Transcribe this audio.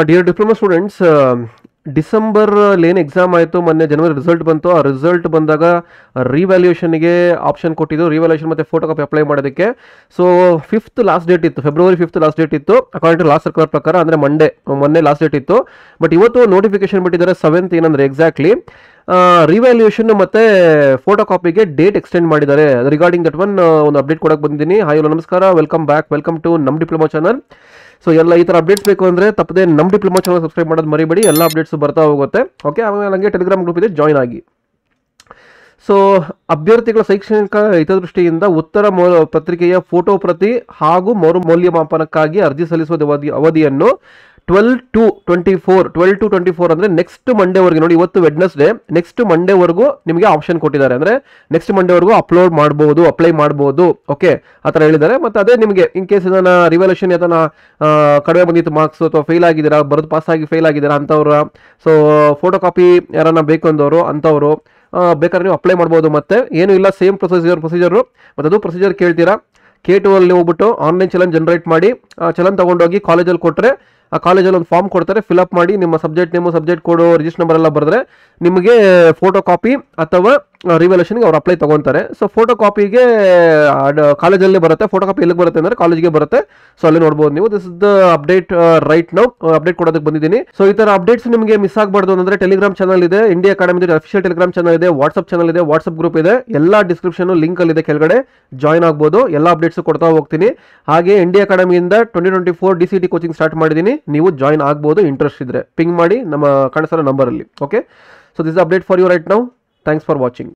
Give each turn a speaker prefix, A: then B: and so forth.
A: Dear diploma students, December ಏನು exam ಆಯಿತು, ಮೊನ್ನೆ ಜನವರಿ ರಿಸಲ್ಟ್ ಬಂತು. ಆ ರಿಸಲ್ಟ್ ಬಂದಾಗ ರಿವ್ಯಾಲ್ಯೂಷನ್ಗೆ ಆಪ್ಷನ್ ಕೊಟ್ಟಿದ್ದು, ರಿವ್ಯಾಲ್ಯೂಷನ್ ಮತ್ತು ಫೋಟೋ ಕಾಪಿ ಅಪ್ಲೈ ಮಾಡೋದಕ್ಕೆ. ಸೊ ಲಾಸ್ಟ್ ಡೇಟ್ ಇತ್ತು, ಫೆಬ್ರವರಿ 5 ಲಾಸ್ಟ್ ಡೇಟ್ ಇತ್ತು ಅಕಾರ್ಡಿಂಗ್ ಟು ಲಾಸ್ಟ್ ಸರ್ಕ್ಯುಲರ್ ಪ್ರಕಾರ. ಅಂದರೆ ಮೊನ್ನೆ ಲಾಸ್ಟ್ ಡೇಟ್ ಇತ್ತು. ಬಟ್ ಇವತ್ತು ನೋಟಿಫಿಕೇಶನ್ ಬಿಟ್ಟಿದ್ದಾರೆ 7th. ಏನಂದರೆ ಎಕ್ಸಾಕ್ಟ್ಲಿ ರಿವ್ಯಾಲ್ಯೂಷನ್ ಮತ್ತು ಫೋಟೋ ಕಾಪಿಗೆ ಡೇಟ್ ಎಕ್ಸ್ಟೆಂಡ್ ಮಾಡಿದ್ದಾರೆ. ರಿಗಾರ್ಡಿಂಗ್ ದಟ್ ಒಂದು ಅಪ್ಡೇಟ್ ಕೊಡಕ್ಕೆ ಬಂದಿದ್ದೀನಿ. ಹಾಯ್, ಹಲೋ, ನಮಸ್ಕಾರ, ವೆಲ್ಕಮ್ ಬ್ಯಾಕ್, ವೆಲ್ಕಮ್ ಟು ನಮ್ಮ ಡಿಪ್ಲೊಮಾ ಚಾನಲ್. ಸೊ ಎಲ್ಲ ಈ ಥರ ಅಪ್ಡೇಟ್ಸ್ ಬೇಕು ಅಂದರೆ ತಪ್ಪದೆ ನಮ್ಮ ಡಿಪ್ಲೊಮಾ ಚಾನಲ್ ಸಬ್ಸ್ಕ್ರೈಬ್ ಮಾಡೋದು ಮರಿಬೇಡಿ. ಎಲ್ಲ ಅಪ್ಡೇಟ್ಸ್ ಬರ್ತಾ ಹೋಗುತ್ತೆ. ಓಕೆ, ಆಮೇಲೆ ನನಗೆ ಟೆಲಿಗ್ರಾಮ್ ಗ್ರೂಪ್ ಇದೆ, ಜಾಯ್ನ್ ಆಗಿ. ಸೊ ಅಭ್ಯರ್ಥಿಗಳ ಶೈಕ್ಷಣಿಕ ಹಿತದೃಷ್ಟಿಯಿಂದ ಉತ್ತರ ಪತ್ರಿಕೆಯ ಫೋಟೋ ಪ್ರತಿ ಹಾಗೂ ಮೌಲ್ಯಮಾಪನಕ್ಕಾಗಿ ಅರ್ಜಿ ಸಲ್ಲಿಸುವ ಅವಧಿಯನ್ನು 12/2/24 ಅಂದರೆ ನೆಕ್ಸ್ಟ್ ಮಂಡೇವರೆಗೆ. ನೋಡಿ, ಇವತ್ತು ವೆಡ್ನೆಸ್ಡೇ, ನೆಕ್ಸ್ಟ್ ಮಂಡೇವರೆಗೂ ನಿಮಗೆ ಆಪ್ಷನ್ ಕೊಟ್ಟಿದ್ದಾರೆ. ಅಂದರೆ ನೆಕ್ಸ್ಟ್ ಮಂಡೇವರೆಗೂ ಅಪ್ಲೈ ಮಾಡ್ಬೋದು. ಓಕೆ, ಆ ಥರ ಹೇಳಿದ್ದಾರೆ. ಮತ್ತು ಅದೇ ನಿಮಗೆ ಇನ್ ಕೇಸ್ ಇದನ್ನು ರಿವ್ಯಾಲ್ಯೂಷನ್ ಅದನ್ನು ಕಡಿಮೆ ಬಂದಿತ್ತು ಮಾರ್ಕ್ಸ್, ಅಥವಾ ಫೇಲ್ ಆಗಿದ್ದೀರಾ, ಬರೆದು ಪಾಸಾಗಿ ಫೇಲ್ ಆಗಿದ್ದೀರಾ ಅಂಥವ್ರ, ಸೊ ಫೋಟೋ ಕಾಪಿ ಯಾರನ್ನ ಬೇಕು ಅಂದವರು ಅಂಥವರು ಬೇಕಾದ್ರೆ ನೀವು ಅಪ್ಲೈ ಮಾಡ್ಬೋದು. ಮತ್ತೆ ಏನು ಇಲ್ಲ, ಸೇಮ್ ಪ್ರೊಸೀಜರು. ಮತ್ತು ಅದು ಪ್ರೊಸೀಜರ್ ಕೇಳ್ತೀರಾ, K2 ಅಲ್ಲಿ ಹೋಗ್ಬಿಟ್ಟು ಆನ್ಲೈನ್ ಚಲನ್ ಜನರೇಟ್ ಮಾಡಿ, ಚಲನ್ ತೊಗೊಂಡೋಗಿ ಕಾಲೇಜಲ್ಲಿ ಕೊಟ್ಟರೆ, ಆ ಕಾಲೇಜಲ್ಲಿ ಒಂದು ಫಾರ್ಮ್ ಕೊಡ್ತಾರೆ, ಫಿಲಪ್ ಮಾಡಿ ನಿಮ್ಮ ಸಬ್ಜೆಕ್ಟ್ ನೇಮು, ಸಬ್ಜೆಕ್ಟ್ ಕೋಡು, ರಿಜಿಸ್ಟರ್ ನಂಬರ್ ಎಲ್ಲ ಬರೆದ್ರೆ ನಿಮಗೆ ಫೋಟೋ ಕಾಪಿ ಅಥವಾ ರಿವ್ಯಾಲ್ಯೂಷನ್ಗೆ ಅವ್ರು ಅಪ್ಲೈ ತೊಗೊತಾರೆ. ಸೊ ಫೋಟೋ ಕಾಪಿಗೆ ಕಾಲೇಜಲ್ಲಿ ಬರುತ್ತೆ, ಫೋಟೋ ಕಾಪಿ ಎಲ್ಲಿಗೆ ಬರುತ್ತೆ ಅಂದರೆ ಕಾಲೇಜ್ಗೆ ಬರುತ್ತೆ. ಸೊ ಅಲ್ಲಿ ನೋಡ್ಬೋದು ನೀವು. This is the update right now. Update ಕೊಡೋದಕ್ಕೆ ಬಂದಿದ್ದೀನಿ. ಸೊ ಈ ಥರ ಅಪ್ಡೇಟ್ಸ್ ನಿಮಗೆ ಮಿಸ್ ಆಗಬಾರ್ದು ಅಂದರೆ ಟೆಲಿಗ್ರಾಮ್ ಚಾನಲ್ ಇದೆ, India academy official Telegram channel ಇದೆ, ವಾಟ್ಸಪ್ ಚಾನಲ್ ಇದೆ, ವಾಟ್ಸಪ್ ಗ್ರೂಪ್ ಇದೆ. ಎಲ್ಲ ಡಿಸ್ಕ್ರಿಪ್ಷನ್ ಲಿಂಕ್ ಅಲ್ಲಿ ಇದೆ, ಕೆಳಗಡೆ ಜಾಯ್ನ್ ಆಗ್ಬೋದು. ಎಲ್ಲ ಅಪ್ಡೇಟ್ಸ್ ಕೊಡ್ತಾ ಹೋಗ್ತೀನಿ. ಹಾಗೆ ಇಂಡಿಯಾ ಅಕಾಡೆಮಿಯಿಂದ 2024 DCT ಕೋಚಿಂಗ್ ಸ್ಟಾರ್ಟ್ ಮಾಡಿದ್ದೀನಿ. ನೀವು ಜಾಯ್ನ್ ಆಗ್ಬೋದು, ಇಂಟ್ರೆಸ್ಟ್ ಇದ್ರೆ ಪಿಂಗ್ ಮಾಡಿ ನಮ್ಮ ಕಾಣಿಸೋ ನಂಬರಲ್ಲಿ. Okay, so this update for you right now. Thanks for watching.